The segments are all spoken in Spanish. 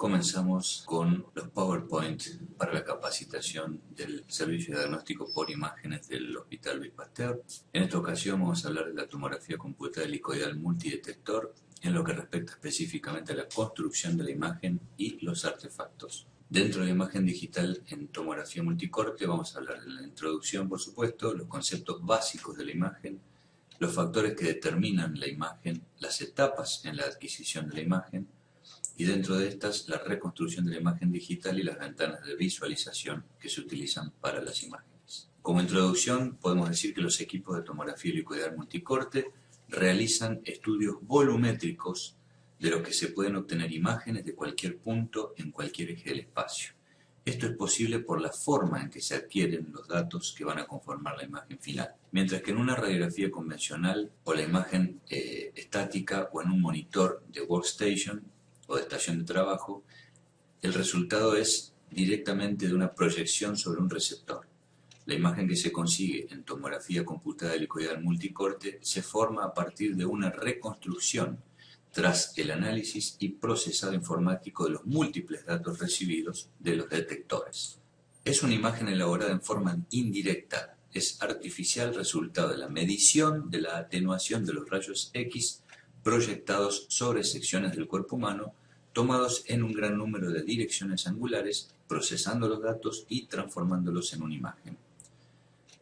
Comenzamos con los PowerPoint para la capacitación del servicio de diagnóstico por imágenes del Hospital Luis Pasteur. En esta ocasión vamos a hablar de la tomografía computada helicoidal multidetector en lo que respecta específicamente a la construcción de la imagen y los artefactos. Dentro de la imagen digital en tomografía multicorte vamos a hablar de la introducción, por supuesto, los conceptos básicos de la imagen, los factores que determinan la imagen, las etapas en la adquisición de la imagen, y dentro de estas la reconstrucción de la imagen digital y las ventanas de visualización que se utilizan para las imágenes. Como introducción podemos decir que los equipos de tomografía helicoidal multicorte realizan estudios volumétricos de los que se pueden obtener imágenes de cualquier punto en cualquier eje del espacio. Esto es posible por la forma en que se adquieren los datos que van a conformar la imagen final. Mientras que en una radiografía convencional o la imagen estática o en un monitor de workstation o de estación de trabajo, el resultado es directamente de una proyección sobre un receptor. La imagen que se consigue en tomografía computada helicoidal multicorte se forma a partir de una reconstrucción tras el análisis y procesado informático de los múltiples datos recibidos de los detectores. Es una imagen elaborada en forma indirecta, es artificial resultado de la medición de la atenuación de los rayos X proyectados sobre secciones del cuerpo humano, tomados en un gran número de direcciones angulares, procesando los datos y transformándolos en una imagen.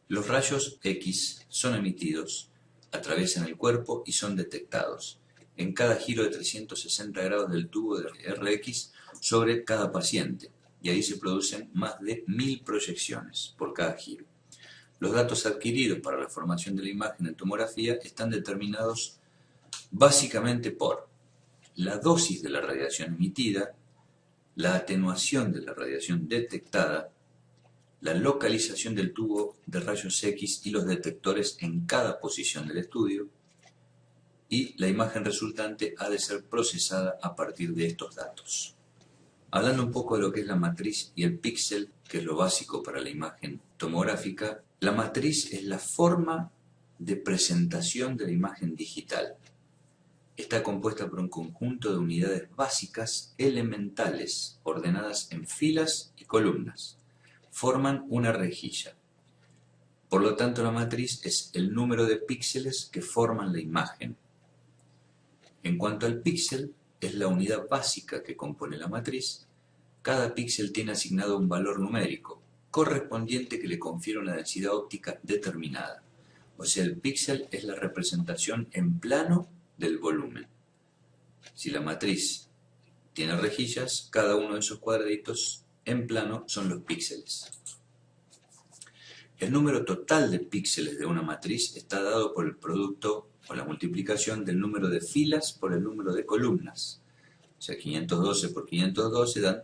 Los rayos X son emitidos, atraviesan el cuerpo y son detectados en cada giro de 360 grados del tubo de RX sobre cada paciente, y ahí se producen más de 1000 proyecciones por cada giro. Los datos adquiridos para la formación de la imagen en tomografía están determinados básicamente por la dosis de la radiación emitida, la atenuación de la radiación detectada, la localización del tubo de rayos X y los detectores en cada posición del estudio, y la imagen resultante ha de ser procesada a partir de estos datos. Hablando un poco de lo que es la matriz y el píxel, que es lo básico para la imagen tomográfica, la matriz es la forma de presentación de la imagen digital. Está compuesta por un conjunto de unidades básicas elementales, ordenadas en filas y columnas. Forman una rejilla. Por lo tanto, la matriz es el número de píxeles que forman la imagen. En cuanto al píxel, es la unidad básica que compone la matriz. Cada píxel tiene asignado un valor numérico, correspondiente que le confiere una densidad óptica determinada. O sea, el píxel es la representación en plano del volumen. Si la matriz tiene rejillas, cada uno de esos cuadraditos en plano son los píxeles. El número total de píxeles de una matriz está dado por el producto o la multiplicación del número de filas por el número de columnas. O sea, 512 por 512 dan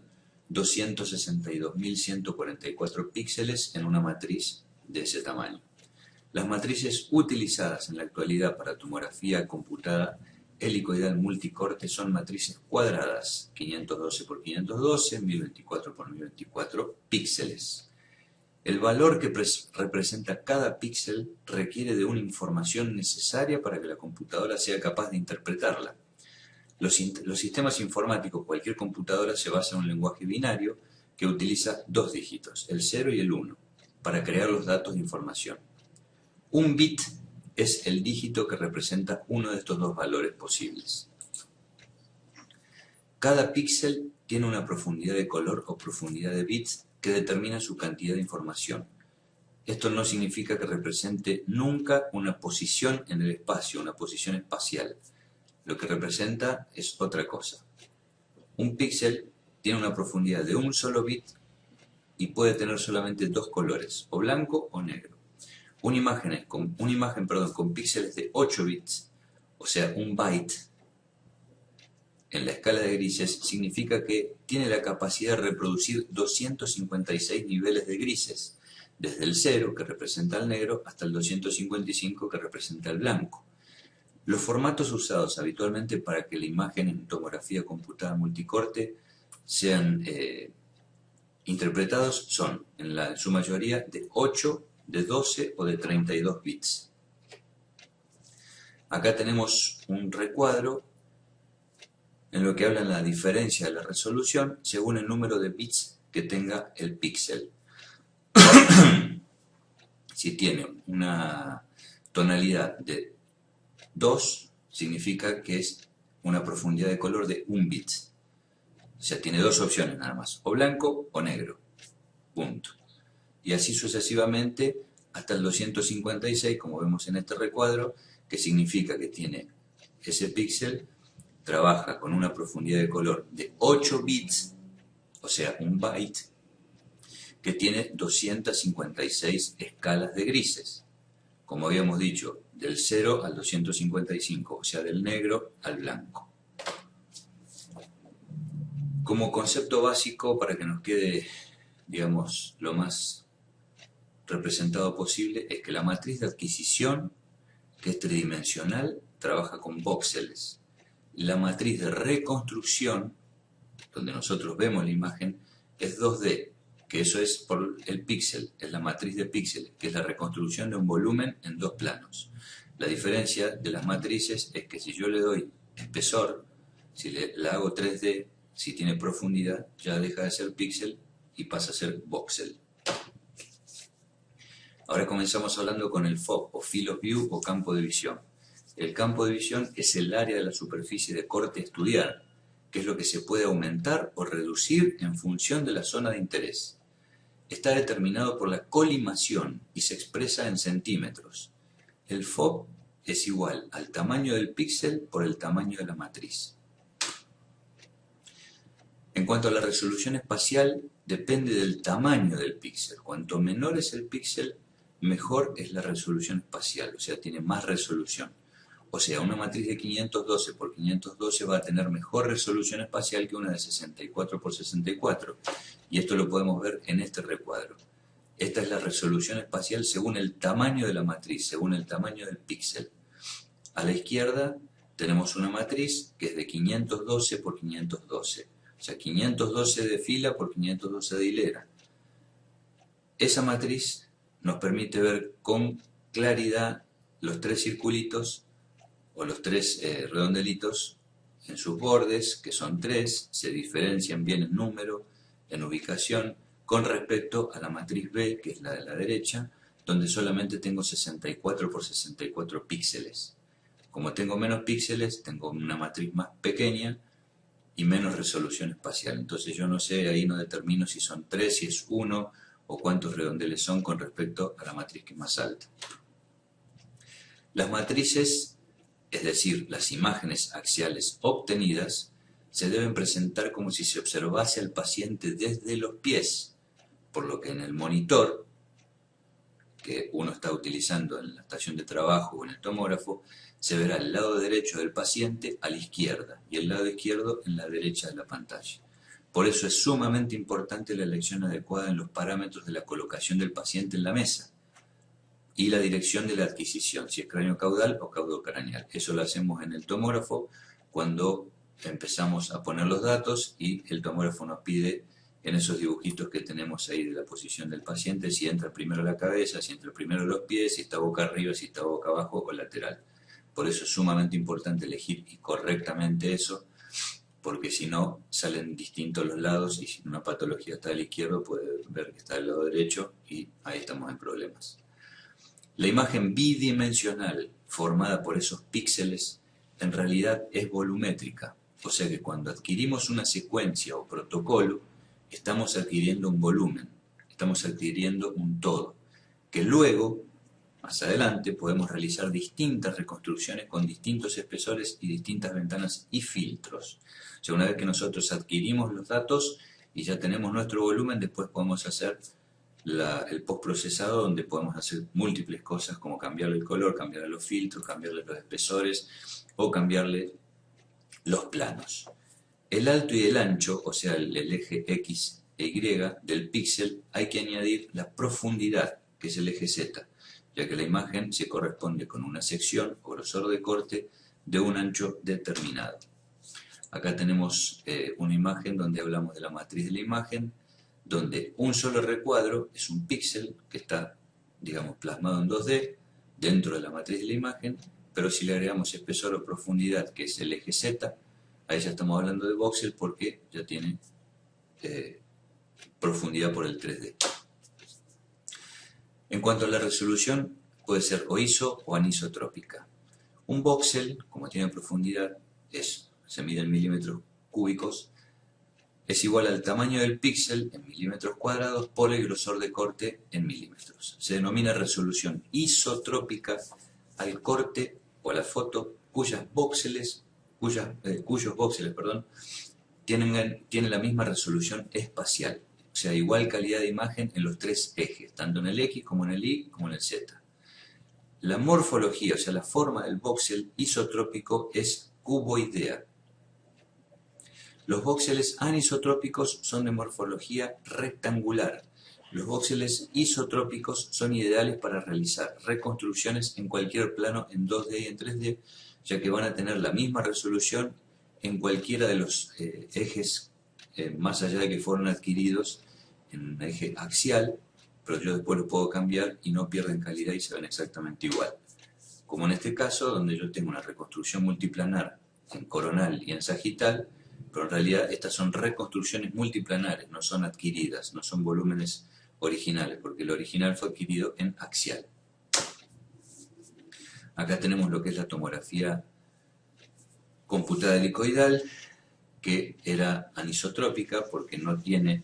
262.144 píxeles en una matriz de ese tamaño. Las matrices utilizadas en la actualidad para tomografía computada helicoidal multicorte son matrices cuadradas, 512 por 512, 1024 por 1024 píxeles. El valor que representa cada píxel requiere de una información necesaria para que la computadora sea capaz de interpretarla. Los sistemas informáticos, cualquier computadora, se basa en un lenguaje binario que utiliza dos dígitos, el 0 y el 1, para crear los datos de información. Un bit es el dígito que representa uno de estos dos valores posibles. Cada píxel tiene una profundidad de color o profundidad de bits que determina su cantidad de información. Esto no significa que represente nunca una posición en el espacio, una posición espacial. Lo que representa es otra cosa. Un píxel tiene una profundidad de un solo bit y puede tener solamente dos colores, o blanco o negro. Una imagen con píxeles de 8 bits, o sea, un byte, en la escala de grises, significa que tiene la capacidad de reproducir 256 niveles de grises, desde el 0, que representa el negro, hasta el 255, que representa el blanco. Los formatos usados habitualmente para que la imagen en tomografía computada multicorte sean interpretados son, en su mayoría, de 8, de 12 o de 32 bits. Acá tenemos un recuadro en lo que habla de la diferencia de la resolución según el número de bits que tenga el píxel. Si tiene una tonalidad de 2, significa que es una profundidad de color de 1 bit. O sea, tiene dos opciones nada más, o blanco o negro, punto. Y así sucesivamente hasta el 256, como vemos en este recuadro, que significa que tiene ese píxel, trabaja con una profundidad de color de 8 bits, o sea, 1 byte, que tiene 256 escalas de grises. Como habíamos dicho, del 0 al 255, o sea, del negro al blanco. Como concepto básico, para que nos quede, digamos, lo más representado posible, es que la matriz de adquisición, que es tridimensional, trabaja con voxeles. La matriz de reconstrucción, donde nosotros vemos la imagen, es 2D, que eso es por el píxel, es la matriz de píxeles, que es la reconstrucción de un volumen en dos planos. La diferencia de las matrices es que si yo le doy espesor, si la hago 3D, si tiene profundidad, ya deja de ser píxel y pasa a ser voxel. Ahora comenzamos hablando con el FOV, o Field of View, o campo de visión. El campo de visión es el área de la superficie de corte a estudiar, que es lo que se puede aumentar o reducir en función de la zona de interés. Está determinado por la colimación y se expresa en centímetros. El FOV es igual al tamaño del píxel por el tamaño de la matriz. En cuanto a la resolución espacial, depende del tamaño del píxel. Cuanto menor es el píxel, mejor es la resolución espacial, o sea, tiene más resolución. O sea, una matriz de 512 por 512 va a tener mejor resolución espacial que una de 64 por 64. Y esto lo podemos ver en este recuadro. Esta es la resolución espacial según el tamaño de la matriz, según el tamaño del píxel. A la izquierda tenemos una matriz que es de 512 por 512. O sea, 512 de fila por 512 de hilera. Esa matriz nos permite ver con claridad los tres circulitos o los tres redondelitos en sus bordes, que son 3, se diferencian bien en número, en ubicación, con respecto a la matriz B, que es la de la derecha, donde solamente tengo 64 por 64 píxeles. Como tengo menos píxeles, tengo una matriz más pequeña y menos resolución espacial. Entonces yo no sé, ahí no determino si son 3, si es 1 o cuántos redondeles son con respecto a la matriz que es más alta. Las matrices, es decir, las imágenes axiales obtenidas, se deben presentar como si se observase al paciente desde los pies, por lo que en el monitor que uno está utilizando en la estación de trabajo o en el tomógrafo, se verá el lado derecho del paciente a la izquierda y el lado izquierdo en la derecha de la pantalla. Por eso es sumamente importante la elección adecuada en los parámetros de la colocación del paciente en la mesa y la dirección de la adquisición, si es craneocaudal o caudocraneal. Eso lo hacemos en el tomógrafo cuando empezamos a poner los datos y el tomógrafo nos pide en esos dibujitos que tenemos ahí de la posición del paciente, si entra primero la cabeza, si entra primero los pies, si está boca arriba, si está boca abajo o lateral. Por eso es sumamente importante elegir correctamente eso, porque si no salen distintos los lados y si una patología está a la izquierda puede ver que está del lado derecho y ahí estamos en problemas. La imagen bidimensional formada por esos píxeles en realidad es volumétrica, o sea que cuando adquirimos una secuencia o protocolo estamos adquiriendo un volumen, estamos adquiriendo un todo, que luego, más adelante, podemos realizar distintas reconstrucciones con distintos espesores y distintas ventanas y filtros. O sea, una vez que nosotros adquirimos los datos y ya tenemos nuestro volumen, después podemos hacer el postprocesado, donde podemos hacer múltiples cosas como cambiarle el color, cambiarle los filtros, cambiarle los espesores o cambiarle los planos. El alto y el ancho, o sea, el eje X e Y del píxel, hay que añadir la profundidad, que es el eje Z, ya que la imagen se corresponde con una sección o grosor de corte de un ancho determinado. Acá tenemos una imagen donde hablamos de la matriz de la imagen, donde un solo recuadro es un píxel que está, digamos, plasmado en 2D dentro de la matriz de la imagen, pero si le agregamos espesor o profundidad, que es el eje Z, Ahí ya estamos hablando de voxel porque ya tiene profundidad por el 3D. En cuanto a la resolución, puede ser o ISO o anisotrópica. Un voxel, como tiene profundidad, se mide en milímetros cúbicos, es igual al tamaño del píxel en milímetros cuadrados por el grosor de corte en milímetros. Se denomina resolución isotrópica al corte o a la foto cuyos voxeles tienen la misma resolución espacial, o sea, igual calidad de imagen en los tres ejes, tanto en el X como en el Y como en el Z. La morfología, o sea, la forma del voxel isotrópico es cuboidea. Los voxeles anisotrópicos son de morfología rectangular. Los voxeles isotrópicos son ideales para realizar reconstrucciones en cualquier plano en 2D y en 3D, ya que van a tener la misma resolución en cualquiera de los ejes, más allá de que fueron adquiridos en un eje axial, pero yo después lo puedo cambiar y no pierden calidad y se ven exactamente igual. Como en este caso, donde yo tengo una reconstrucción multiplanar en coronal y en sagital, pero en realidad estas son reconstrucciones multiplanares, no son adquiridas, no son volúmenes originales, porque el original fue adquirido en axial. Acá tenemos lo que es la tomografía computada helicoidal, que era anisotrópica porque no tiene,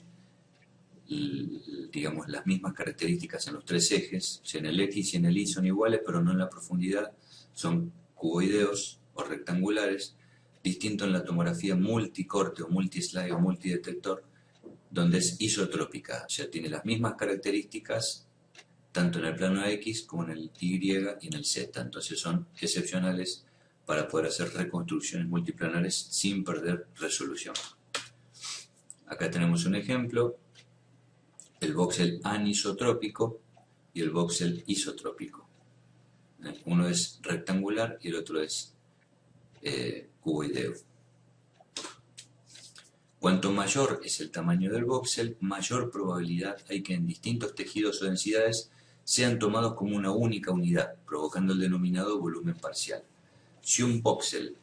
digamos, las mismas características en los tres ejes. O sea, en el X y en el Y son iguales, pero no en la profundidad, son cuboideos o rectangulares. Distinto en la tomografía multicorte o multislide o multidetector, donde es isotrópica, o sea, tiene las mismas características tanto en el plano X como en el Y y en el Z. Entonces son excepcionales para poder hacer reconstrucciones multiplanares sin perder resolución. Acá tenemos un ejemplo, el voxel anisotrópico y el voxel isotrópico. Uno es rectangular y el otro es cuboideo. Cuanto mayor es el tamaño del voxel, mayor probabilidad hay que en distintos tejidos o densidades sean tomados como una única unidad, provocando el denominado volumen parcial. Si un voxel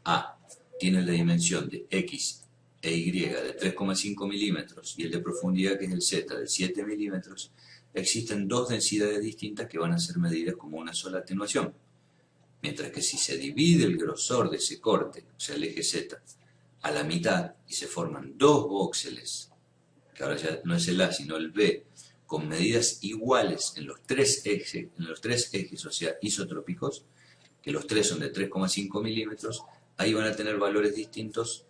A tiene la dimensión de X e Y de 3,5 milímetros y el de profundidad, que es el Z, de 7 milímetros, existen dos densidades distintas que van a ser medidas como una sola atenuación. Mientras que si se divide el grosor de ese corte, o sea el eje Z, a la mitad y se forman dos voxeles, que ahora ya no es el A sino el B, con medidas iguales en los tres ejes, o sea isotrópicos, que los tres son de 3,5 milímetros, ahí van a tener valores distintos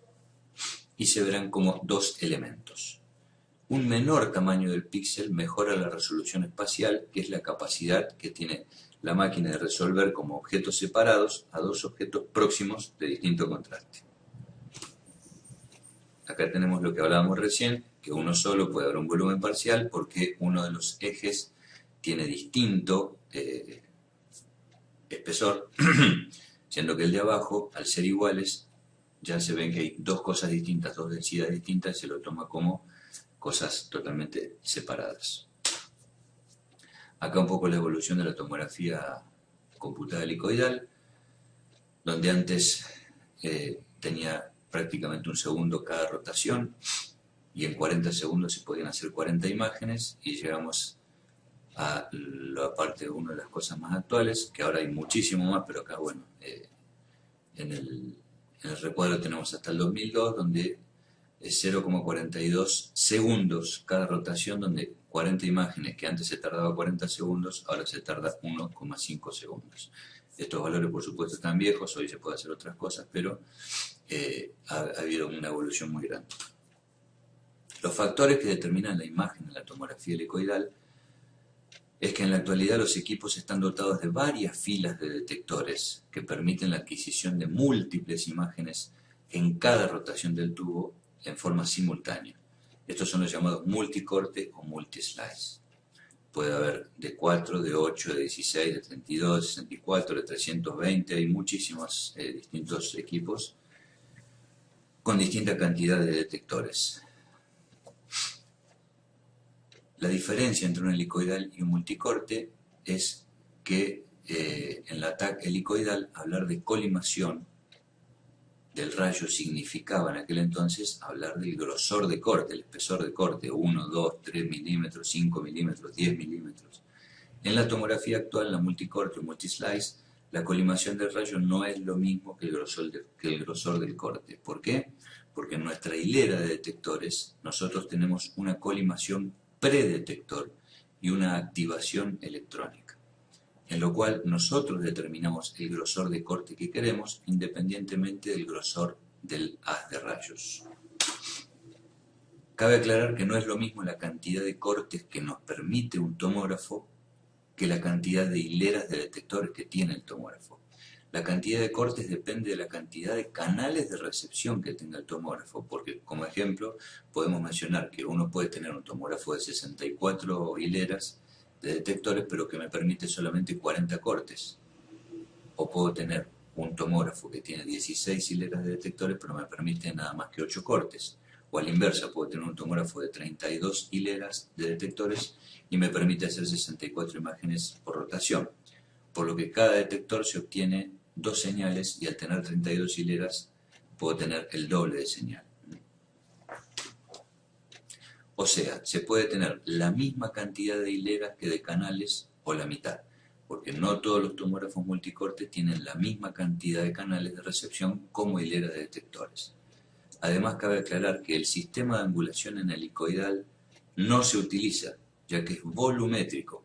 y se verán como dos elementos. Un menor tamaño del píxel mejora la resolución espacial, que es la capacidad que tiene la máquina de resolver como objetos separados a dos objetos próximos de distinto contraste. Acá tenemos lo que hablábamos recién, que uno solo puede haber un volumen parcial porque uno de los ejes tiene distinto espesor, siendo que el de abajo, al ser iguales, ya se ven que hay dos cosas distintas, dos densidades distintas, y se lo toma como cosas totalmente separadas. Acá un poco la evolución de la tomografía computada helicoidal, donde antes tenía prácticamente un segundo cada rotación y en 40 segundos se podían hacer 40 imágenes, y llegamos a la parte de una de las cosas más actuales, que ahora hay muchísimo más, pero acá, bueno, en el recuadro tenemos hasta el 2002, donde es 0,42 segundos cada rotación, donde 40 imágenes, que antes se tardaba 40 segundos, ahora se tarda 1,5 segundos. Estos valores, por supuesto, están viejos, hoy se puede hacer otras cosas, pero ha habido una evolución muy grande. Los factores que determinan la imagen en la tomografía helicoidal es que en la actualidad los equipos están dotados de varias filas de detectores que permiten la adquisición de múltiples imágenes en cada rotación del tubo en forma simultánea. Estos son los llamados multicorte o multislice. Puede haber de 4, de 8, de 16, de 32, de 64, de 320, hay muchísimos distintos equipos con distinta cantidad de detectores. La diferencia entre un helicoidal y un multicorte es que en la TAC helicoidal hablar de colimación del rayo significaba en aquel entonces hablar del grosor de corte, el espesor de corte, 1, 2, 3 milímetros, 5 milímetros, 10 milímetros. En la tomografía actual, la multicorte o multislice, la colimación del rayo no es lo mismo que el grosor del corte. ¿Por qué? Porque en nuestra hilera de detectores nosotros tenemos una colimación predetector y una activación electrónica, en lo cual nosotros determinamos el grosor de corte que queremos independientemente del grosor del haz de rayos. Cabe aclarar que no es lo mismo la cantidad de cortes que nos permite un tomógrafo que la cantidad de hileras de detectores que tiene el tomógrafo. La cantidad de cortes depende de la cantidad de canales de recepción que tenga el tomógrafo, porque como ejemplo podemos mencionar que uno puede tener un tomógrafo de 64 hileras de detectores, pero que me permite solamente 40 cortes. O puedo tener un tomógrafo que tiene 16 hileras de detectores, pero me permite nada más que 8 cortes. O a la inversa, puedo tener un tomógrafo de 32 hileras de detectores y me permite hacer 64 imágenes por rotación. Por lo que cada detector se obtiene 2 señales y al tener 32 hileras puedo tener el doble de señal. O sea, se puede tener la misma cantidad de hileras que de canales o la mitad, porque no todos los tomógrafos multicorte tienen la misma cantidad de canales de recepción como hileras de detectores. Además, cabe aclarar que el sistema de angulación en helicoidal no se utiliza, ya que es volumétrico,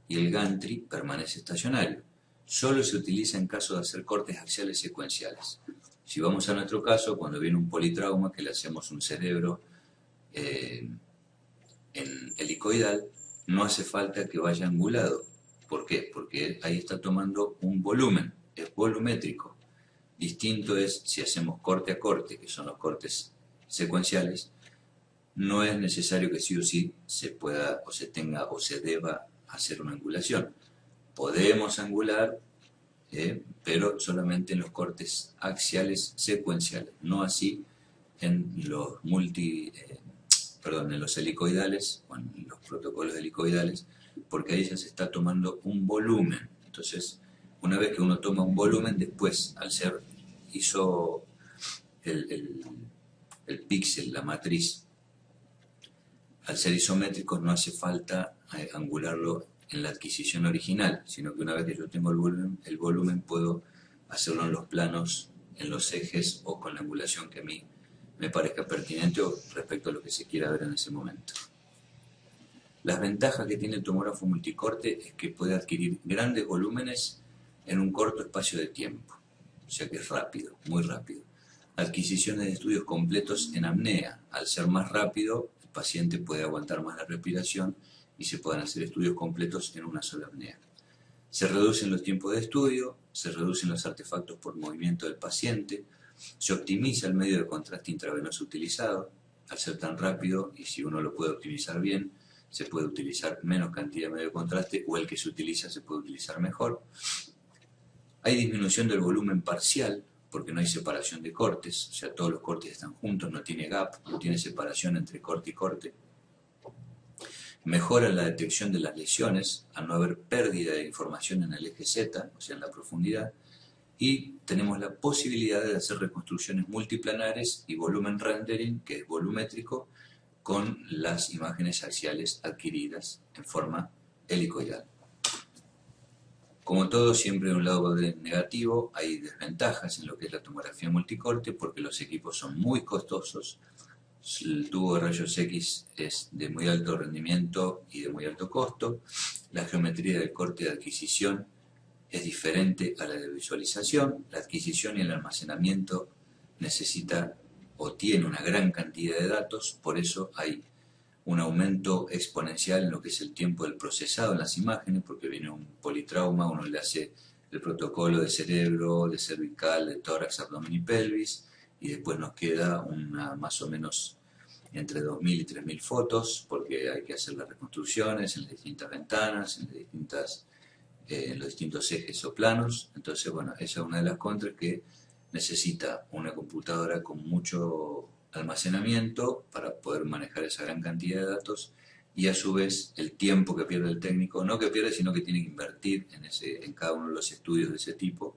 y el gantry permanece estacionario. Solo se utiliza en caso de hacer cortes axiales secuenciales. Si vamos a nuestro caso, cuando viene un politrauma, que le hacemos un cerebro en helicoidal, no hace falta que vaya angulado. ¿Por qué? Porque ahí está tomando un volumen, es volumétrico. Distinto es si hacemos corte a corte, que son los cortes secuenciales, no es necesario que sí o sí se pueda o se tenga o se deba hacer una angulación. Podemos angular, pero solamente en los cortes axiales secuenciales, no así en los en los helicoidales, o en los protocolos helicoidales, porque ahí ya se está tomando un volumen. Entonces, una vez que uno toma un volumen, después, al ser hizo el píxel, la matriz, al ser isométricos no hace falta angularlo en la adquisición original, sino que una vez que yo tengo el volumen puedo hacerlo en los planos, en los ejes o con la angulación que a mí me parezca pertinente o respecto a lo que se quiera ver en ese momento. Las ventajas que tiene el tomógrafo multicorte es que puede adquirir grandes volúmenes en un corto espacio de tiempo, o sea que es rápido, muy rápido. Adquisiciones de estudios completos en apnea. Al ser más rápido, el paciente puede aguantar más la respiración y se pueden hacer estudios completos en una sola apnea. Se reducen los tiempos de estudio, se reducen los artefactos por movimiento del paciente, se optimiza el medio de contraste intravenoso utilizado. Al ser tan rápido, y si uno lo puede optimizar bien, se puede utilizar menos cantidad de medio de contraste, o el que se utiliza se puede utilizar mejor. Hay disminución del volumen parcial, porque no hay separación de cortes, o sea, todos los cortes están juntos, no tiene gap, no tiene separación entre corte y corte. Mejora la detección de las lesiones, al no haber pérdida de información en el eje Z, o sea, en la profundidad, y tenemos la posibilidad de hacer reconstrucciones multiplanares y volumen rendering, que es volumétrico, con las imágenes axiales adquiridas en forma helicoidal. Como todo, siempre de un lado negativo, hay desventajas en lo que es la tomografía multicorte porque los equipos son muy costosos. El tubo de rayos X es de muy alto rendimiento y de muy alto costo. La geometría del corte de adquisición es diferente a la de visualización. La adquisición y el almacenamiento necesita o tiene una gran cantidad de datos, por eso hay un aumento exponencial en lo que es el tiempo del procesado en las imágenes, porque viene un politrauma, uno le hace el protocolo de cerebro, de cervical, de tórax, abdomen y pelvis, y después nos queda una más o menos entre 2.000 y 3.000 fotos, porque hay que hacer las reconstrucciones en las distintas ventanas, en los distintos ejes o planos. Entonces, bueno, esa es una de las contras, que necesita una computadora con mucho almacenamiento para poder manejar esa gran cantidad de datos, y a su vez el tiempo que pierde el técnico, no que pierde, sino que tiene que invertir en cada uno de los estudios de ese tipo,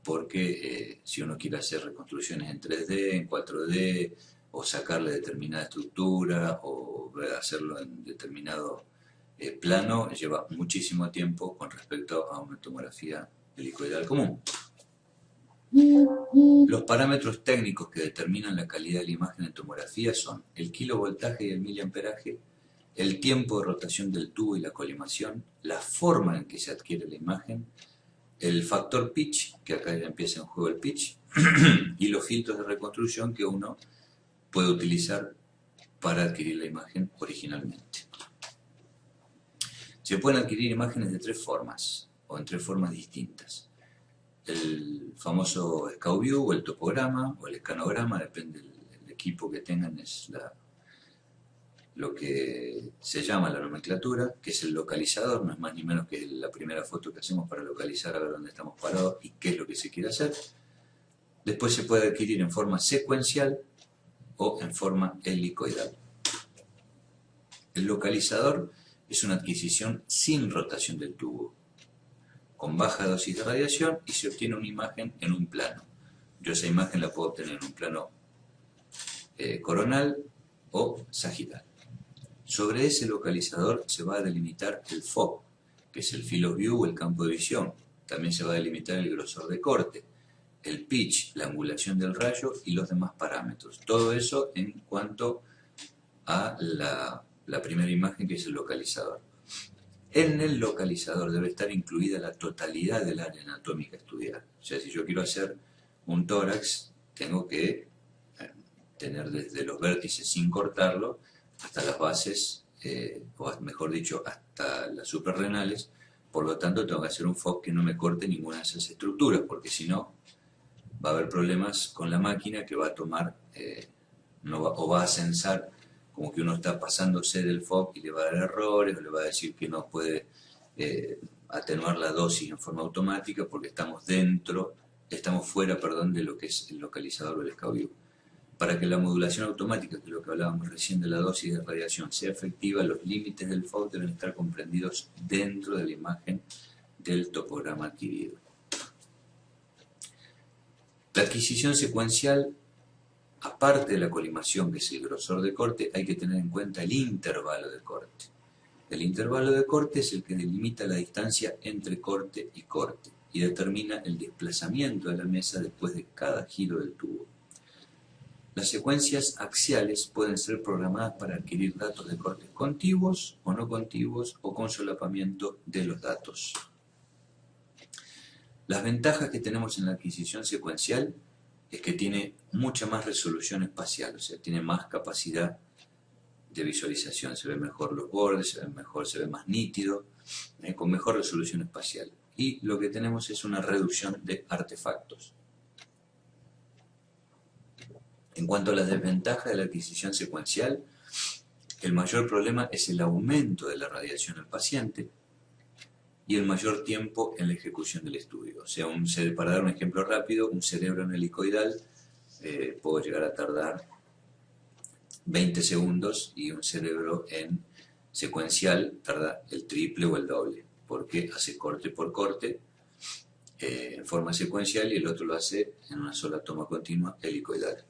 porque si uno quiere hacer reconstrucciones en 3D, en 4D, o sacarle determinada estructura, o hacerlo en determinado plano, lleva muchísimo tiempo con respecto a una tomografía helicoidal común. Los parámetros técnicos que determinan la calidad de la imagen en tomografía son el kilovoltaje y el miliamperaje, el tiempo de rotación del tubo y la colimación, la forma en que se adquiere la imagen, el factor pitch, que acá ya empieza en juego el pitch, y los filtros de reconstrucción que uno puede utilizar para adquirir la imagen originalmente. Se pueden adquirir imágenes de 3 formas, o en 3 formas distintas. El famoso ScouView, o el topograma, o el escanograma, depende del equipo que tengan, es lo que se llama la nomenclatura, que es el localizador, no es más ni menos que la primera foto que hacemos para localizar a ver dónde estamos parados y qué es lo que se quiere hacer. Después se puede adquirir en forma secuencial o en forma helicoidal. El localizador es una adquisición sin rotación del tubo, con baja dosis de radiación, y se obtiene una imagen en un plano. Yo esa imagen la puedo obtener en un plano coronal o sagital. Sobre ese localizador se va a delimitar el FOV, que es el field of view o el campo de visión. También se va a delimitar el grosor de corte, el pitch, la angulación del rayo y los demás parámetros. Todo eso en cuanto a la primera imagen, que es el localizador. En el localizador debe estar incluida la totalidad del área anatómica a estudiar. O sea, si yo quiero hacer un tórax, tengo que tener desde los vértices sin cortarlo hasta las bases, o mejor dicho, hasta las suprarrenales. Por lo tanto, tengo que hacer un FOV que no me corte ninguna de esas estructuras, porque si no, va a haber problemas con la máquina, que va a tomar, o va a censar como que uno está pasándose del FOV y le va a dar errores, o le va a decir que no puede atenuar la dosis en forma automática porque estamos fuera de lo que es el localizador o el ScouView. Para que la modulación automática, que es lo que hablábamos recién de la dosis de radiación, sea efectiva, los límites del FOV deben estar comprendidos dentro de la imagen del topograma adquirido. La adquisición secuencial, aparte de la colimación, que es el grosor de corte, hay que tener en cuenta el intervalo de corte. El intervalo de corte es el que delimita la distancia entre corte y determina el desplazamiento de la mesa después de cada giro del tubo. Las secuencias axiales pueden ser programadas para adquirir datos de cortes contiguos o no contiguos, o con solapamiento de los datos. Las ventajas que tenemos en la adquisición secuencial es que tiene mucha más resolución espacial, o sea, tiene más capacidad de visualización, se ven mejor los bordes, se ve más nítido, con mejor resolución espacial. Y lo que tenemos es una reducción de artefactos. En cuanto a las desventajas de la adquisición secuencial, el mayor problema es el aumento de la radiación al paciente y el mayor tiempo en la ejecución del estudio. O sea, para dar un ejemplo rápido, un cerebro en helicoidal puede llegar a tardar 20 segundos, y un cerebro en secuencial tarda el triple o el doble, porque hace corte por corte en forma secuencial, y el otro lo hace en una sola toma continua helicoidal.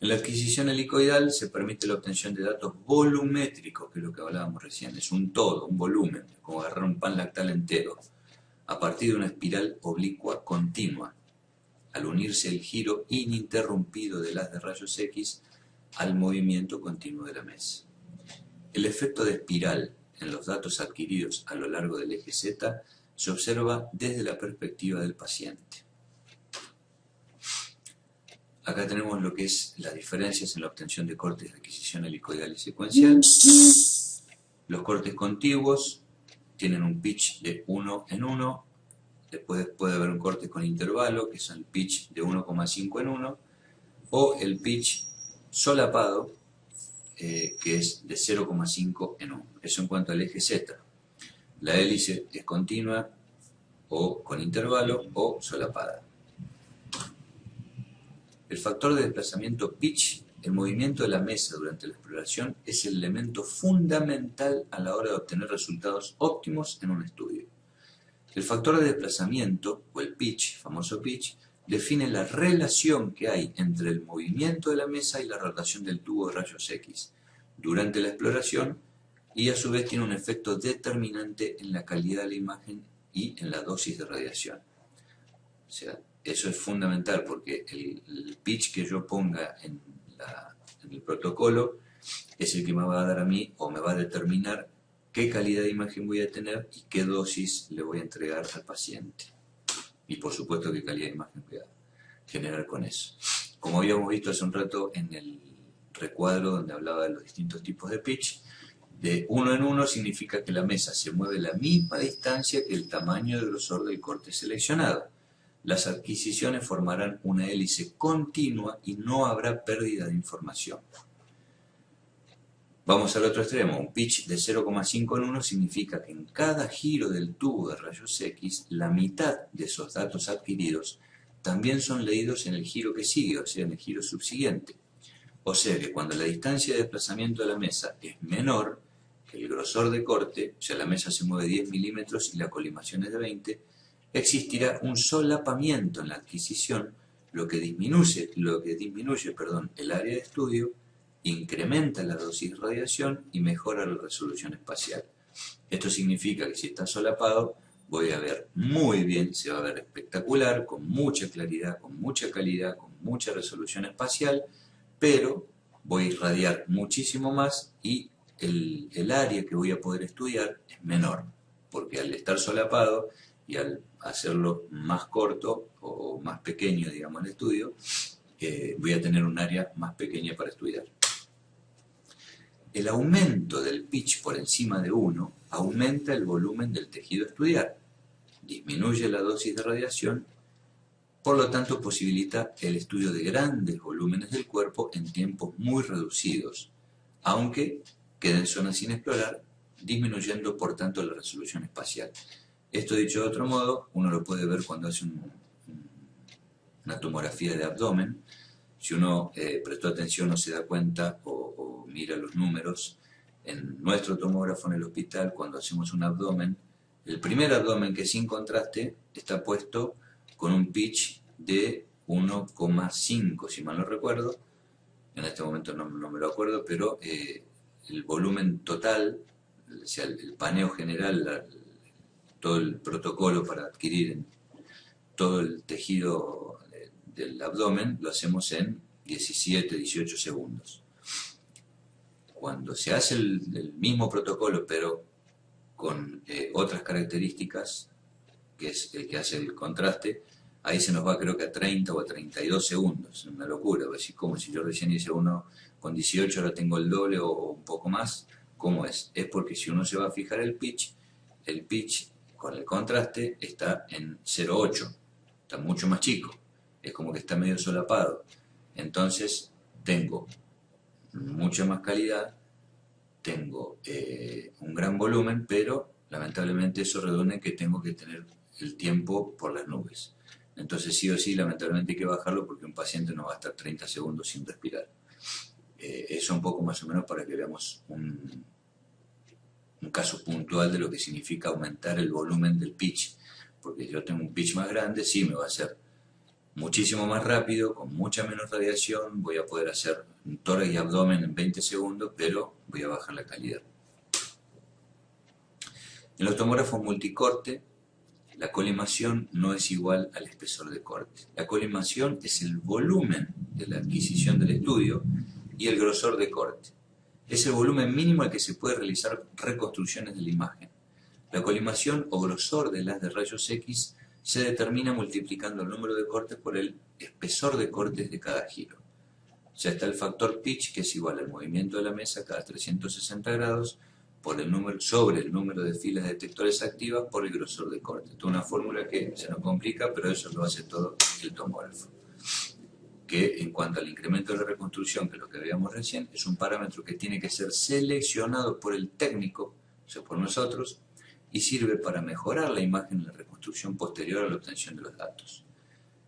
En la adquisición helicoidal se permite la obtención de datos volumétricos, que es lo que hablábamos recién, es un todo, un volumen, como agarrar un pan lactal entero, a partir de una espiral oblicua continua, al unirse el giro ininterrumpido del haz de rayos X al movimiento continuo de la mesa. El efecto de espiral en los datos adquiridos a lo largo del eje Z se observa desde la perspectiva del paciente. Acá tenemos lo que es las diferencias en la obtención de cortes de adquisición helicoidal y secuencial. Los cortes contiguos tienen un pitch de 1 en 1, después puede haber un corte con intervalo, que es el pitch de 1,5 en 1, o el pitch solapado, que es de 0,5 en 1. Eso en cuanto al eje Z. La hélice es continua, o con intervalo, o solapada. El factor de desplazamiento pitch, el movimiento de la mesa durante la exploración, es el elemento fundamental a la hora de obtener resultados óptimos en un estudio. El factor de desplazamiento, o el pitch, famoso pitch, define la relación que hay entre el movimiento de la mesa y la rotación del tubo de rayos X durante la exploración, y a su vez tiene un efecto determinante en la calidad de la imagen y en la dosis de radiación. O sea, eso es fundamental porque el pitch que yo ponga en el protocolo es el que me va a dar a mí, o me va a determinar qué calidad de imagen voy a tener y qué dosis le voy a entregar al paciente. Y por supuesto qué calidad de imagen voy a generar con eso. Como habíamos visto hace un rato en el recuadro donde hablaba de los distintos tipos de pitch, de 1 en 1 significa que la mesa se mueve la misma distancia que el tamaño de grosor del corte seleccionado. Las adquisiciones formarán una hélice continua y no habrá pérdida de información. Vamos al otro extremo. Un pitch de 0,5 en 1 significa que en cada giro del tubo de rayos X, la mitad de esos datos adquiridos también son leídos en el giro que sigue, o sea, en el giro subsiguiente. O sea que cuando la distancia de desplazamiento de la mesa es menor que el grosor de corte, o sea, la mesa se mueve 10 milímetros y la colimación es de 20, existirá un solapamiento en la adquisición, lo que disminuye el área de estudio, incrementa la dosis de radiación y mejora la resolución espacial. Esto significa que si está solapado, voy a ver muy bien, se va a ver espectacular, con mucha claridad, con mucha calidad, con mucha resolución espacial, pero voy a irradiar muchísimo más y el área que voy a poder estudiar es menor, porque al estar solapado y al hacerlo más corto o más pequeño, digamos, el estudio, voy a tener un área más pequeña para estudiar. El aumento del pitch por encima de 1 aumenta el volumen del tejido a estudiar, disminuye la dosis de radiación, por lo tanto posibilita el estudio de grandes volúmenes del cuerpo en tiempos muy reducidos, aunque queden zonas sin explorar, disminuyendo por tanto la resolución espacial. Esto dicho de otro modo, uno lo puede ver cuando hace una tomografía de abdomen. Si uno prestó atención o se da cuenta o mira los números, en nuestro tomógrafo en el hospital, cuando hacemos un abdomen, el primer abdomen que es sin contraste está puesto con un pitch de 1,5, si mal no recuerdo. En este momento no me lo acuerdo, pero el volumen total, o sea, el paneo general, todo el protocolo para adquirir todo el tejido del abdomen, lo hacemos en 17, 18 segundos. Cuando se hace el mismo protocolo, pero con otras características, que es el que hace el contraste, ahí se nos va creo que a 30 o a 32 segundos. Es una locura, es como si yo recién hice uno con 18, ahora tengo el doble o un poco más. ¿Cómo es? Es porque si uno se va a fijar el pitch con el contraste está en 0,8, está mucho más chico, es como que está medio solapado. Entonces tengo mucha más calidad, tengo un gran volumen, pero lamentablemente eso redunda en que tengo que tener el tiempo por las nubes. Entonces sí o sí, lamentablemente hay que bajarlo porque un paciente no va a estar 30 segundos sin respirar. Eso un poco más o menos para que veamos un caso puntual de lo que significa aumentar el volumen del pitch, porque yo tengo un pitch más grande, sí me va a hacer muchísimo más rápido, con mucha menos radiación, voy a poder hacer un tórax y abdomen en 20 segundos, pero voy a bajar la calidad. En los tomógrafos multicorte, la colimación no es igual al espesor de corte. La colimación es el volumen de la adquisición del estudio y el grosor de corte. Es el volumen mínimo al que se puede realizar reconstrucciones de la imagen. La colimación o grosor del haz de rayos X se determina multiplicando el número de cortes por el espesor de cortes de cada giro. Ya está el factor pitch, que es igual al movimiento de la mesa cada 360 grados sobre el número de filas de detectores activas por el grosor de corte. Esto es una fórmula que se nos complica, pero eso lo hace todo el tomógrafo. Que en cuanto al incremento de la reconstrucción, que es lo que veíamos recién, es un parámetro que tiene que ser seleccionado por el técnico, o sea, por nosotros, y sirve para mejorar la imagen en la reconstrucción posterior a la obtención de los datos.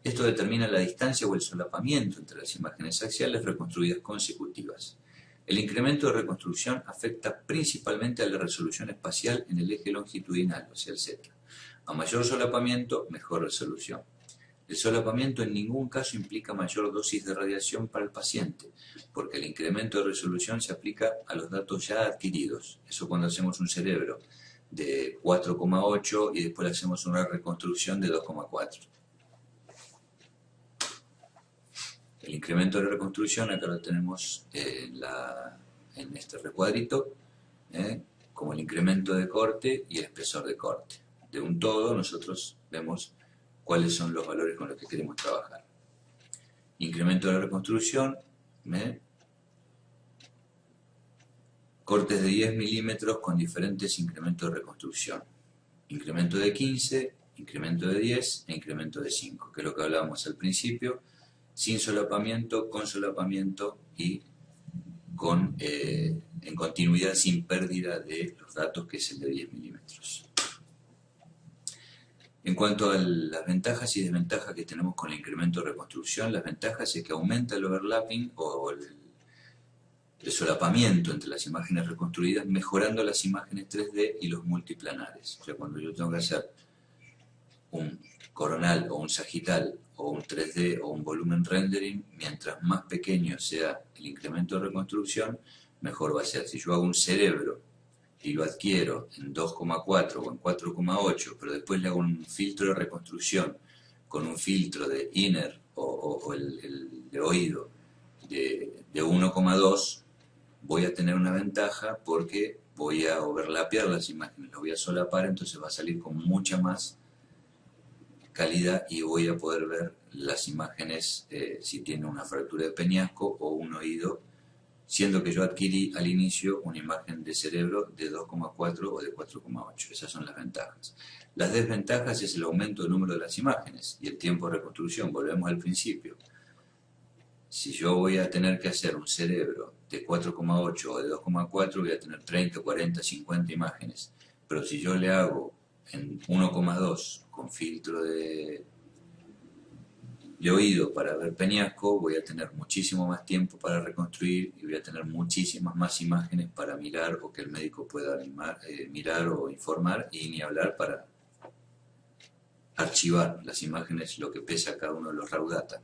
Esto determina la distancia o el solapamiento entre las imágenes axiales reconstruidas consecutivas. El incremento de reconstrucción afecta principalmente a la resolución espacial en el eje longitudinal, o sea, el Z. A mayor solapamiento, mejor resolución. El solapamiento en ningún caso implica mayor dosis de radiación para el paciente, porque el incremento de resolución se aplica a los datos ya adquiridos. Eso cuando hacemos un cerebro de 4,8 y después hacemos una reconstrucción de 2,4. El incremento de reconstrucción, acá lo tenemos en este recuadrito, como el incremento de corte y el espesor de corte. De un todo nosotros vemos cuáles son los valores con los que queremos trabajar. Incremento de la reconstrucción, cortes de 10 milímetros con diferentes incrementos de reconstrucción. Incremento de 15, incremento de 10 e incremento de 5, que es lo que hablábamos al principio, sin solapamiento, con solapamiento y en continuidad sin pérdida de los datos, que es el de 10 milímetros. En cuanto a las ventajas y desventajas que tenemos con el incremento de reconstrucción, las ventajas es que aumenta el overlapping o el solapamiento entre las imágenes reconstruidas, mejorando las imágenes 3D y los multiplanares. O sea, cuando yo tengo que hacer un coronal o un sagital o un 3D o un volumen rendering, mientras más pequeño sea el incremento de reconstrucción, mejor va a ser. Si yo hago un cerebro y lo adquiero en 2,4 o en 4,8, pero después le hago un filtro de reconstrucción con un filtro de inner o el de oído de 1,2, voy a tener una ventaja porque voy a overlapear las imágenes, las voy a solapar, entonces va a salir con mucha más calidad y voy a poder ver las imágenes si tiene una fractura de peñasco o un oído, siendo que yo adquirí al inicio una imagen de cerebro de 2,4 o de 4,8. Esas son las ventajas. Las desventajas es el aumento del número de las imágenes y el tiempo de reconstrucción. Volvemos al principio. Si yo voy a tener que hacer un cerebro de 4,8 o de 2,4, voy a tener 30, 40, 50 imágenes. Pero si yo le hago en 1,2 con filtro de oído para ver peñasco, voy a tener muchísimo más tiempo para reconstruir y voy a tener muchísimas más imágenes para mirar o que el médico pueda mirar o informar, y ni hablar para archivar las imágenes, lo que pesa cada uno de los raw data.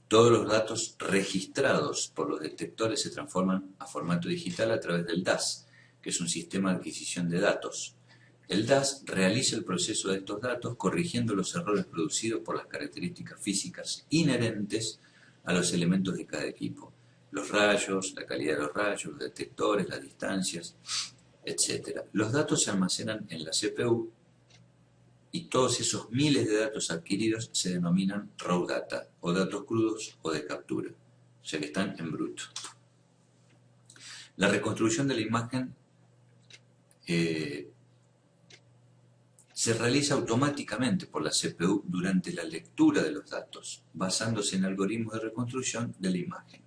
Todos los datos registrados por los detectores se transforman a formato digital a través del DAS, que es un sistema de adquisición de datos. El DAS realiza el proceso de estos datos corrigiendo los errores producidos por las características físicas inherentes a los elementos de cada equipo. Los rayos, la calidad de los rayos, los detectores, las distancias, etc. Los datos se almacenan en la CPU y todos esos miles de datos adquiridos se denominan raw data, o datos crudos o de captura, o sea que están en bruto. La reconstrucción de la imagen se realiza automáticamente por la CPU durante la lectura de los datos, basándose en algoritmos de reconstrucción de la imagen.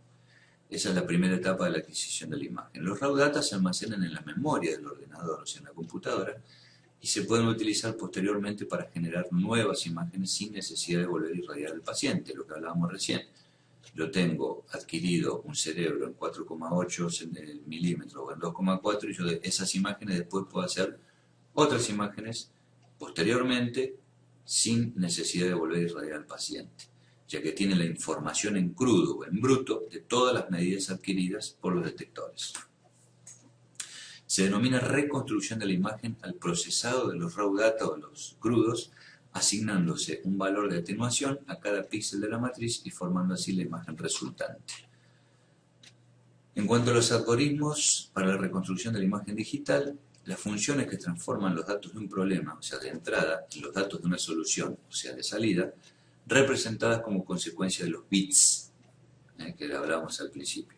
Esa es la primera etapa de la adquisición de la imagen. Los raw data se almacenan en la memoria del ordenador, o sea, en la computadora, y se pueden utilizar posteriormente para generar nuevas imágenes sin necesidad de volver a irradiar al paciente, lo que hablábamos recién. Yo tengo adquirido un cerebro en 4,8 milímetros o en 2,4 y yo de esas imágenes después puedo hacer otras imágenes posteriormente sin necesidad de volver a irradiar al paciente, ya que tiene la información en crudo o en bruto de todas las medidas adquiridas por los detectores. Se denomina reconstrucción de la imagen al procesado de los raw data o los crudos, asignándose un valor de atenuación a cada píxel de la matriz y formando así la imagen resultante. En cuanto a los algoritmos para la reconstrucción de la imagen digital, las funciones que transforman los datos de un problema, o sea, de entrada, en los datos de una solución, o sea, de salida, representadas como consecuencia de los bits, que hablábamos al principio.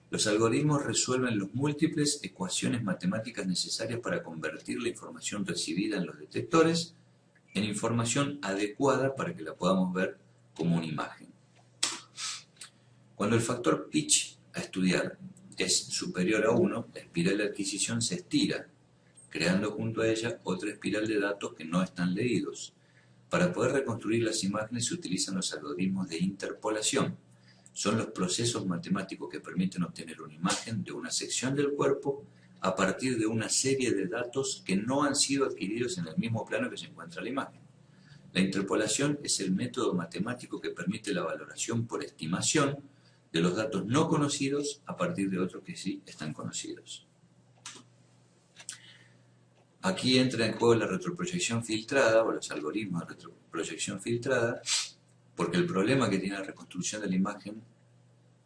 Los algoritmos resuelven las múltiples ecuaciones matemáticas necesarias para convertir la información recibida en los detectores en información adecuada para que la podamos ver como una imagen. Cuando el factor pitch a estudiar es superior a 1, la espiral de adquisición se estira, creando junto a ella otra espiral de datos que no están leídos. Para poder reconstruir las imágenes se utilizan los algoritmos de interpolación. Son los procesos matemáticos que permiten obtener una imagen de una sección del cuerpo a partir de una serie de datos que no han sido adquiridos en el mismo plano que se encuentra la imagen. La interpolación es el método matemático que permite la valoración por estimación de los datos no conocidos a partir de otros que sí están conocidos. Aquí entra en juego la retroproyección filtrada o los algoritmos de retroproyección filtrada, porque el problema que tiene la reconstrucción de la imagen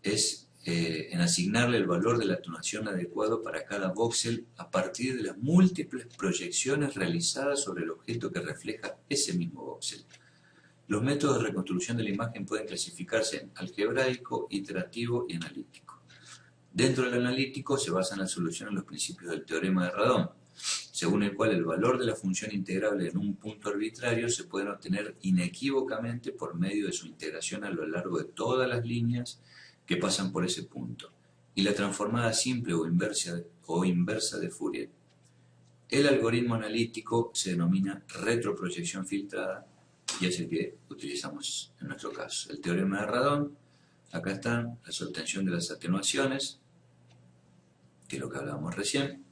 es en asignarle el valor de la atenuación adecuado para cada voxel a partir de las múltiples proyecciones realizadas sobre el objeto que refleja ese mismo voxel. Los métodos de reconstrucción de la imagen pueden clasificarse en algebraico, iterativo y analítico. Dentro del analítico se basa en la solución de los principios del teorema de Radon, según el cual el valor de la función integrable en un punto arbitrario se puede obtener inequívocamente por medio de su integración a lo largo de todas las líneas que pasan por ese punto, y la transformada simple o inversa de Fourier. El algoritmo analítico se denomina retroproyección filtrada y es el que utilizamos en nuestro caso. El teorema de Radon, acá están, la obtención de las atenuaciones, que es lo que hablábamos recién,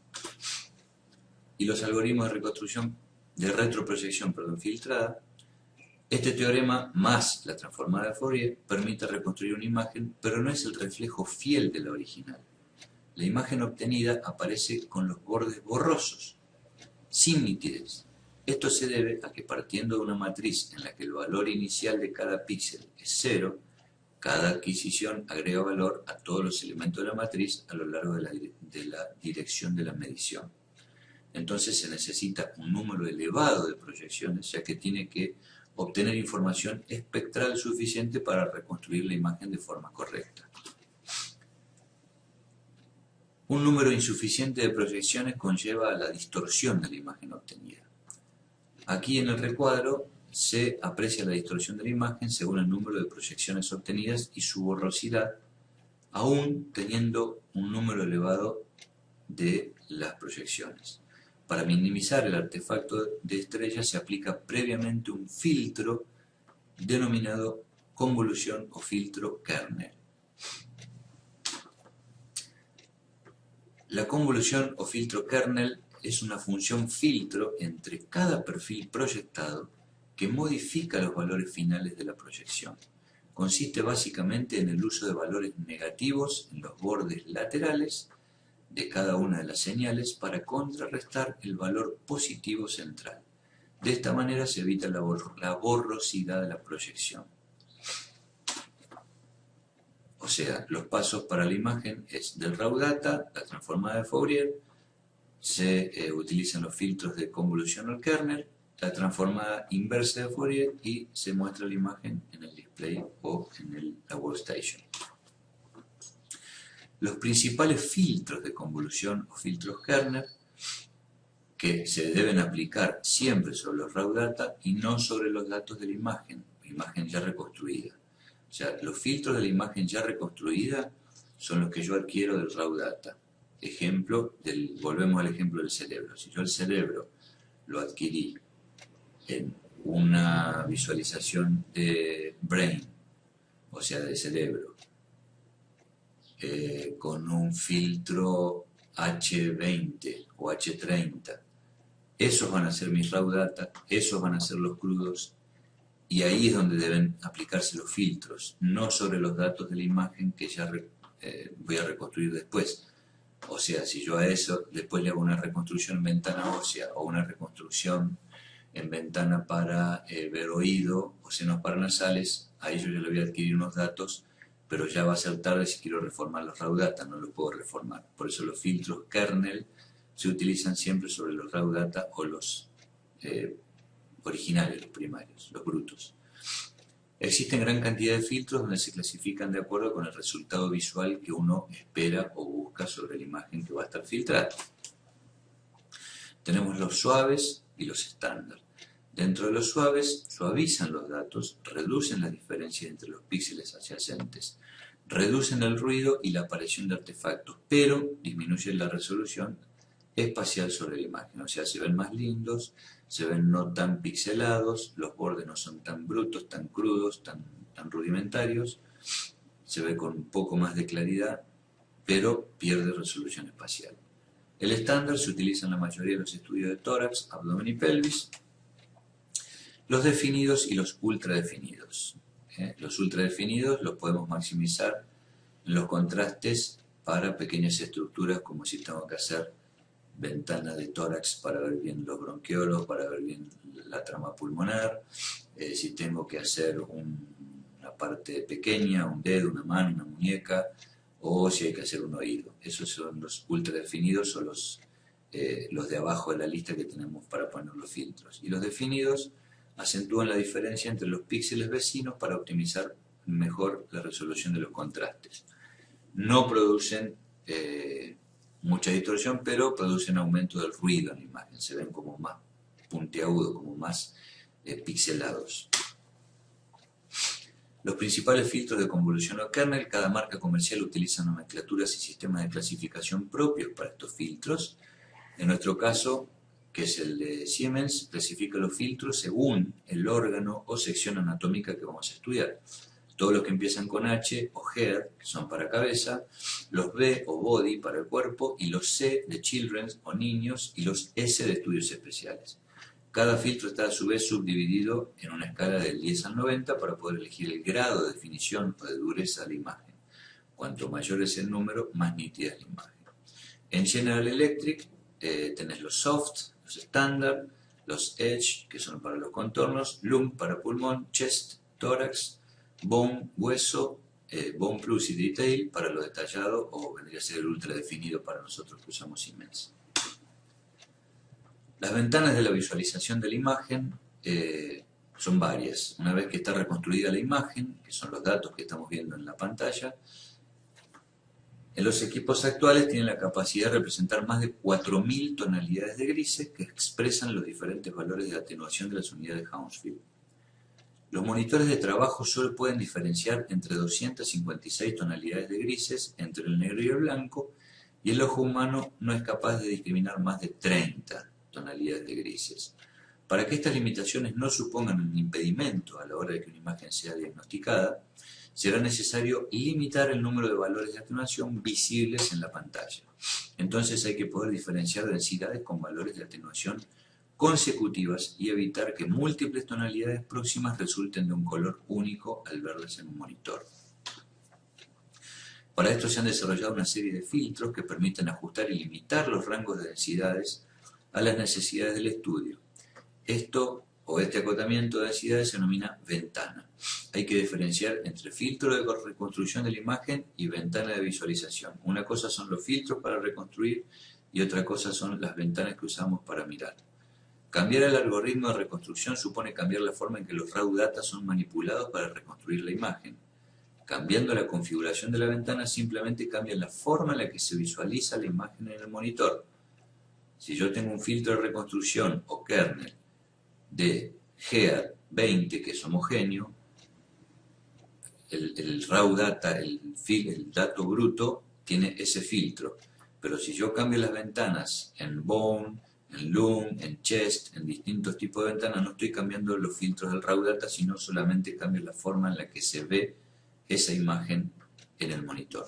y los algoritmos de retroproyección filtrada. Este teorema, más la transformada de Fourier, permite reconstruir una imagen, pero no es el reflejo fiel de la original. La imagen obtenida aparece con los bordes borrosos, sin nitidez. Esto se debe a que partiendo de una matriz en la que el valor inicial de cada píxel es 0, cada adquisición agrega valor a todos los elementos de la matriz a lo largo de la dirección de la medición. Entonces se necesita un número elevado de proyecciones, ya que tiene que obtener información espectral suficiente para reconstruir la imagen de forma correcta. Un número insuficiente de proyecciones conlleva a la distorsión de la imagen obtenida. Aquí en el recuadro se aprecia la distorsión de la imagen según el número de proyecciones obtenidas y su borrosidad, aún teniendo un número elevado de las proyecciones. Para minimizar el artefacto de estrella se aplica previamente un filtro denominado convolución o filtro kernel. La convolución o filtro kernel es una función filtro entre cada perfil proyectado que modifica los valores finales de la proyección. Consiste básicamente en el uso de valores negativos en los bordes laterales de cada una de las señales para contrarrestar el valor positivo central. De esta manera se evita la borrosidad de la proyección. O sea, los pasos para la imagen es del raw data, la transformada de Fourier, se utilizan los filtros de convolución o kernel, la transformada inversa de Fourier y se muestra la imagen en el display o en la workstation. Los principales filtros de convolución o filtros kernel que se deben aplicar siempre sobre los raw data y no sobre los datos de la imagen ya reconstruida. O sea, los filtros de la imagen ya reconstruida son los que yo adquiero del raw data. Volvemos al ejemplo del cerebro. Si yo el cerebro lo adquirí en una visualización de brain, o sea, de cerebro, con un filtro H20 o H30, esos van a ser mis raw data, esos van a ser los crudos, y ahí es donde deben aplicarse los filtros, no sobre los datos de la imagen que ya voy a reconstruir después. O sea, si yo a eso después le hago una reconstrucción en ventana ósea o una reconstrucción en ventana para ver oído o senos paranasales, ahí yo ya le voy a adquirir unos datos, pero ya va a ser tarde si quiero reformar los raw data, no los puedo reformar. Por eso los filtros kernel se utilizan siempre sobre los raw data o los originales, los primarios, los brutos. Existen gran cantidad de filtros donde se clasifican de acuerdo con el resultado visual que uno espera o busca sobre la imagen que va a estar filtrada. Tenemos los suaves y los estándar. Dentro de los suaves, suavizan los datos, reducen las diferencias entre los píxeles adyacentes, reducen el ruido y la aparición de artefactos, pero disminuyen la resolución espacial sobre la imagen. O sea, se ven más lindos, se ven no tan pixelados, los bordes no son tan brutos, tan crudos, tan rudimentarios, se ve con un poco más de claridad, pero pierde resolución espacial. El estándar se utiliza en la mayoría de los estudios de tórax, abdomen y pelvis. Los definidos y los ultradefinidos. Los ultradefinidos los podemos maximizar en los contrastes para pequeñas estructuras, como si tengo que hacer ventana de tórax para ver bien los bronquiolos, para ver bien la trama pulmonar, si tengo que hacer una parte pequeña, un dedo, una mano, una muñeca, o si hay que hacer un oído. Esos son los ultradefinidos o los de abajo de la lista que tenemos para poner los filtros. Y los definidos acentúan la diferencia entre los píxeles vecinos para optimizar mejor la resolución de los contrastes. No producen mucha distorsión, pero producen aumento del ruido en la imagen. Se ven como más puntiagudos, como más pixelados. Los principales filtros de convolución o kernel, cada marca comercial utiliza nomenclaturas y sistemas de clasificación propios para estos filtros. En nuestro caso, que es el de Siemens, clasifica los filtros según el órgano o sección anatómica que vamos a estudiar. Todos los que empiezan con H o head son para cabeza, los B o body para el cuerpo, y los C de children o niños, y los S de estudios especiales. Cada filtro está a su vez subdividido en una escala del 10 al 90 para poder elegir el grado de definición o de dureza de la imagen. Cuanto mayor es el número, más nítida es la imagen. En General Electric tenés los soft, los estándar, los edge, que son para los contornos, lung para pulmón, chest, tórax, bone, hueso, bone plus y detail para lo detallado, o vendría a ser el ultra definido para nosotros que usamos Siemens. Las ventanas de la visualización de la imagen son varias. Una vez que está reconstruida la imagen, que son los datos que estamos viendo en la pantalla, en los equipos actuales tienen la capacidad de representar más de 4.000 tonalidades de grises que expresan los diferentes valores de atenuación de las unidades Hounsfield. Los monitores de trabajo solo pueden diferenciar entre 256 tonalidades de grises entre el negro y el blanco, y el ojo humano no es capaz de discriminar más de 30 tonalidades de grises. Para que estas limitaciones no supongan un impedimento a la hora de que una imagen sea diagnosticada, será necesario limitar el número de valores de atenuación visibles en la pantalla. Entonces hay que poder diferenciar densidades con valores de atenuación consecutivas y evitar que múltiples tonalidades próximas resulten de un color único al verlas en un monitor. Para esto se han desarrollado una serie de filtros que permiten ajustar y limitar los rangos de densidades a las necesidades del estudio. Este acotamiento de densidades se denomina ventana. Hay que diferenciar entre filtro de reconstrucción de la imagen y ventana de visualización. Una cosa son los filtros para reconstruir y otra cosa son las ventanas que usamos para mirar. Cambiar el algoritmo de reconstrucción supone cambiar la forma en que los raw data son manipulados para reconstruir la imagen. Cambiando la configuración de la ventana simplemente cambia la forma en la que se visualiza la imagen en el monitor. Si yo tengo un filtro de reconstrucción o kernel de GEAD 20 que es homogéneo, el raw data, el dato bruto, tiene ese filtro. Pero si yo cambio las ventanas en bone, en lung, en chest, en distintos tipos de ventanas, no estoy cambiando los filtros del raw data, sino solamente cambio la forma en la que se ve esa imagen en el monitor.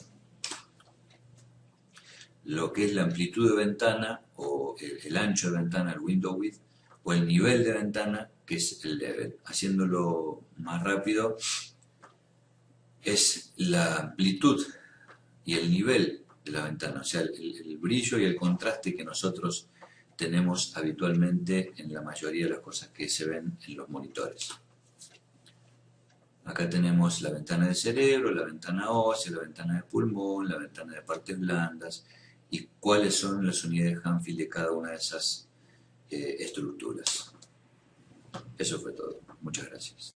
Lo que es la amplitud de ventana o el ancho de ventana, el window width, o el nivel de ventana, que es el level. Haciéndolo más rápido, es la amplitud y el nivel de la ventana, o sea, el brillo y el contraste que nosotros tenemos habitualmente en la mayoría de las cosas que se ven en los monitores. Acá tenemos la ventana del cerebro, la ventana ósea, la ventana de pulmón, la ventana de partes blandas y cuáles son las unidades Hounsfield de cada una de esas estructuras. Eso fue todo. Muchas gracias.